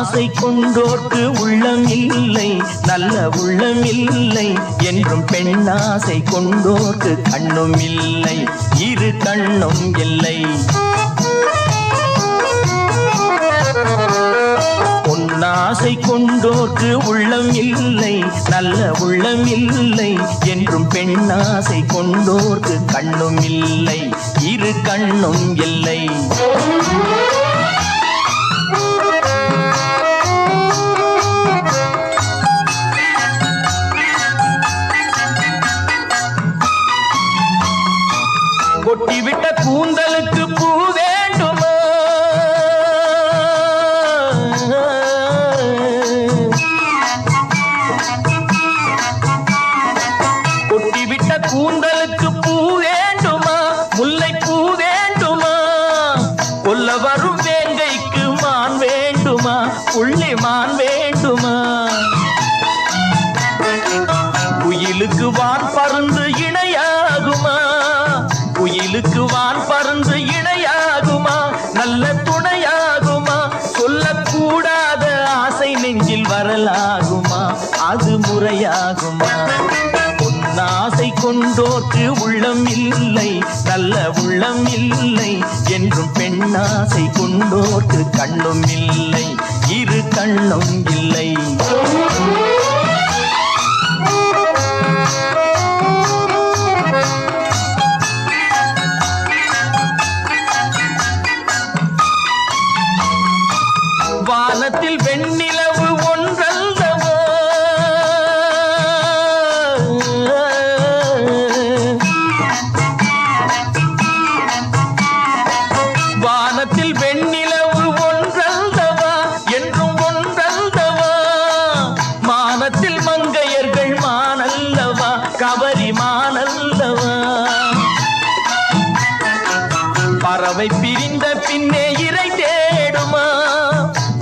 ஆசை கொண்டோர்க்கு உள்ளம் இல்லை, நல்ல உள்ளம் இல்லை என்றும் பெண்ணாசை கொண்டோர்க்கு கண்ணும் இல்லை, இரு கண்ணும் இல்லை. பொன்னாசை கொண்டோர்க்கு உள்ளம் இல்லை, நல்ல உள்ளம் இல்லை என்றும் பெண்ணாசை கொண்டோர்க்கு கண்ணும் இல்லை, இரு கண்ணும் இல்லை. கொட்டிவிட்ட கூந்தலுக்கு பூ வேண்டுமா, கொட்டிவிட்ட கூந்தலுக்கு பூ வேண்டுமா, முல்லை பூ வேண்டுமா, கொல்ல வரும் வேங்கைக்கு மான் வேண்டுமா, புள்ளி மான் வேண்டுமா, குயிலுக்கு வான் பருந்து இணையாகுமா, குயிலுக்கு வான் பருந்து இணையாகுமா, நல்ல துணையாகுமா, சொல்லக்கூடாத ஆசை நெஞ்சில் வரலாகுமா, அது முறையாகுமா. பொன்னாசை கொண்டோர்க்கு உள்ளம் இல்லை, நல்ல உள்ளம் இல்லை என்றும் பெண்ணாசை கொண்டோர்க்கு கண்ணும் இல்லை, இரு கண்ணும் இல்லை. வானத்தில் வெண்ணிலவு ஒன்றல்லவோ, வானத்தில் வெண்ணிலவு ஒன்றல்லவா என்றும் ஒன்றல்லவா, மானத்தில் மங்கையர்கள் மானல்லவா, கவரி மானல்லவா, பறவை பிரிந்த பின்னே இறை தேடுமா,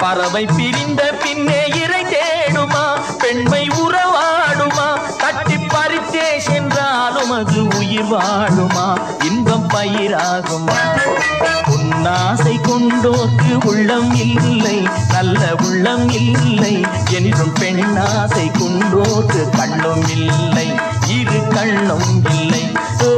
பறவை பிரிந்த பின்னே இறை தேடுமா, பெண்மை உறவாடுமா, தட்டி பறித்தே சென்றாலும் அது உயிர் வாழுமா, இன்பம் பயிராகுமா. பொன்னாசை கொண்டோர்க்கு உள்ளம் இல்லை, நல்ல உள்ளம் இல்லை என்றும் பெண்ணாசை கொண்டோர்க்கு கண்ணும் இல்லை, இரு கண்ணும் இல்லை. ஓ